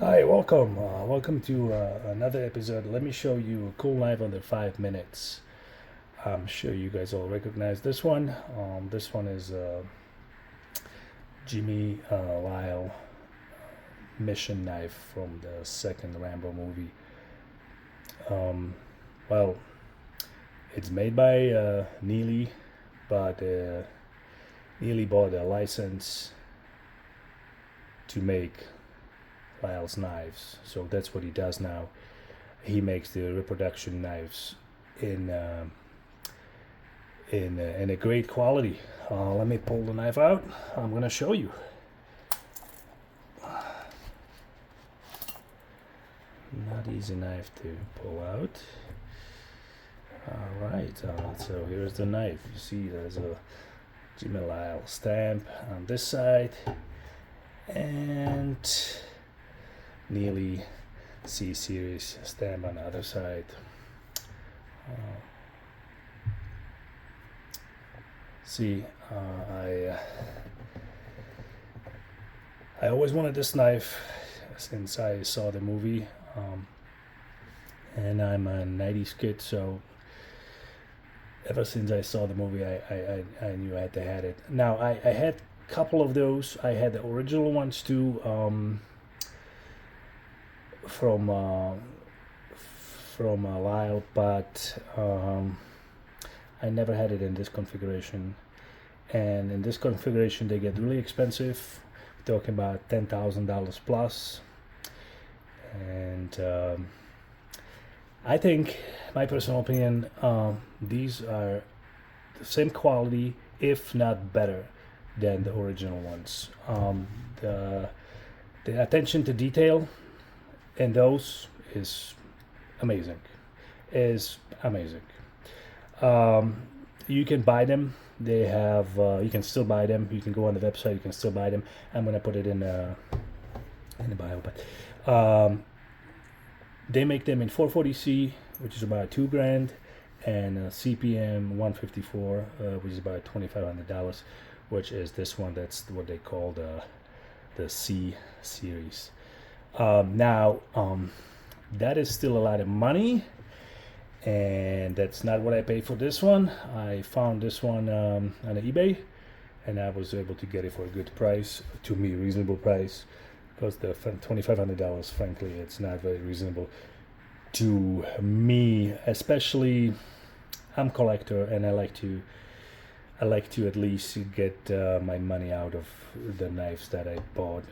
Hi, welcome. Welcome to another episode. Let me show you a cool knife under 5 minutes. I'm sure you guys all recognize this one. This one is Jimmy Lile mission knife from the second Rambo movie. Um, well, it's made by Neeley, but Neeley bought a license to make Lile's knives, so that's what he does now. He makes the reproduction knives in in a great quality. Let me pull the knife out. I'm gonna show you. Not easy knife to pull out. All right, so here's the knife. You see, there's a Jimmy Lyle stamp on this side, and Neeley C series stamp on the other side. See, I always wanted this knife since I saw the movie, and I'm a '90s kid, so ever since I saw the movie, I knew I had to have it. Now I had a couple of those. I had the original ones too. From Lyle, but I never had it in this configuration. And in this configuration, they get really expensive. We're talking about $10,000 plus. And I think, my personal opinion, these are the same quality, if not better, than the original ones. The attention to detail in those is amazing. Is amazing. You can buy them. They have. You can still buy them. You can go on the website. You can still buy them. I'm gonna put it in the bio. But they make them in 440C, which is about $2,000, and CPM 154, which is about $2,500, which is this one. That's what they call the C series. Now, that is still a lot of money, and that's not what I paid for this one. I found this one on eBay, and I was able to get it for a good price, to me, reasonable price, because the $2,500, frankly, it's not very reasonable to me, especially I'm a collector, and I like to at least get my money out of the knives that I bought.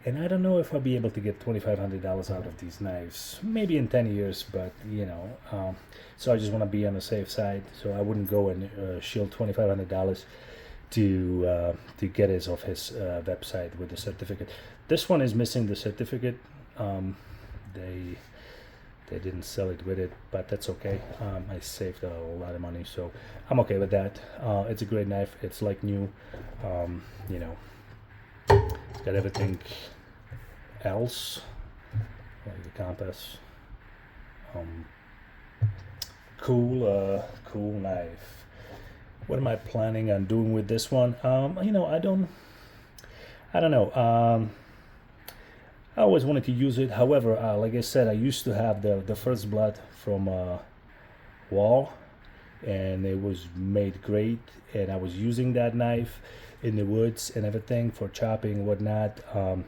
And I don't know if I'll be able to get $2,500 out of these knives. Maybe in 10 years, but so I just want to be on the safe side. So I wouldn't go and shield $2,500 to get it off his website with the certificate. This one is missing the certificate. They didn't sell it with it, but that's okay. I saved a lot of money, so I'm okay with that. It's a great knife. It's like new. It's got everything else, like the compass. Cool knife. What am I planning on doing with this one? I don't know. I always wanted to use it. However, like I said, I used to have the first blood from Wall, and it was made great. And I was using that knife in the woods and everything for chopping and whatnot. Of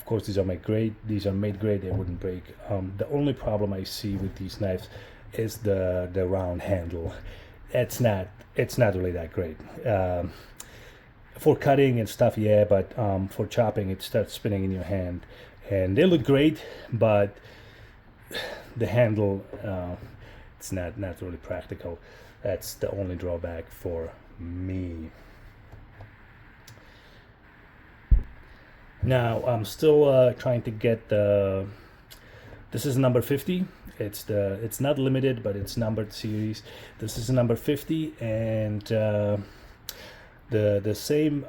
course, these are made great. They wouldn't break. The only problem I see with these knives is the round handle. It's not really that great. For cutting and stuff, yeah, but for chopping, it starts spinning in your hand. And they look great, but the handle, it's not really practical. That's the only drawback for me. Now I'm still trying to get the. This is number 50. It's not limited, but it's numbered series. This is number 50, and the same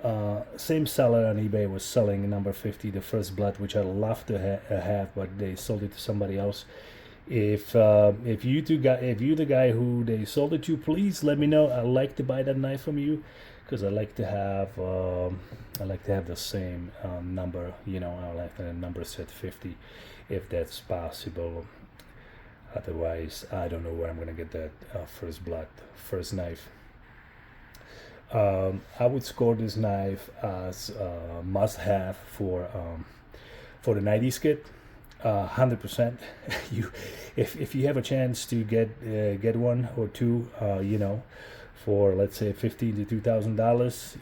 seller on eBay was selling number 50, the first blood, which I'd love to have, but they sold it to somebody else. If you're the guy who they sold it to, please let me know. I'd like to buy that knife from you, because I like to have the same number. I like the number set 50, if that's possible. Otherwise, I don't know where I'm gonna get that first knife. I would score this knife as must-have for the 90s kit. 100%. You, if you have a chance to get one or two, for let's say $15 to $2,000,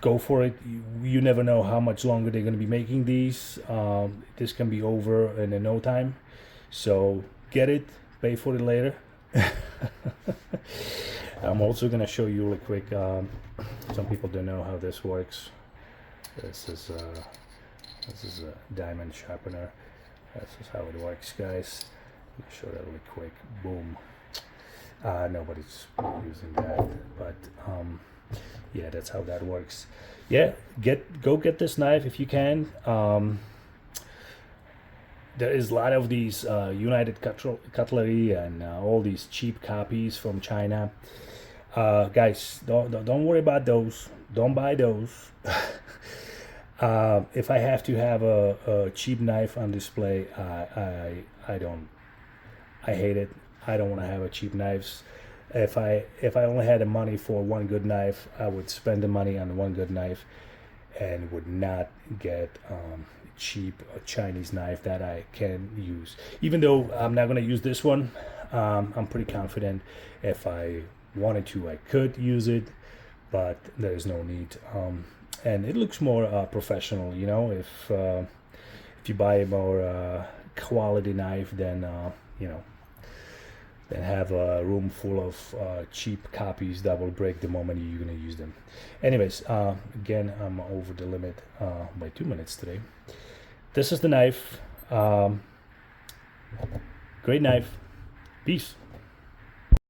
go for it. You never know how much longer they're going to be making these. This can be over in no time, so get it, pay for it later. I'm also going to show you really quick. Some people don't know how this works. This is a diamond sharpener. This is how it works, guys. Let me show that really quick. Boom. Nobody's using that, but yeah, that's how that works. Yeah, go get this knife if you can. There is a lot of these United Cutlery and all these cheap copies from China. Guys, don't worry about those. Don't buy those. If I have to have a cheap knife on display, I don't. I hate it. I don't want to have a cheap knives. If I only had the money for one good knife, I would spend the money on one good knife, and would not get cheap Chinese knife that I can use. Even though I'm not gonna use this one, I'm pretty confident if I wanted to, I could use it, but there is no need. And it looks more professional, if you buy a more quality knife, then then have a room full of cheap copies that will break the moment you're gonna use them. Anyways, again, I'm over the limit by 2 minutes today. This is the knife. Great knife. Peace.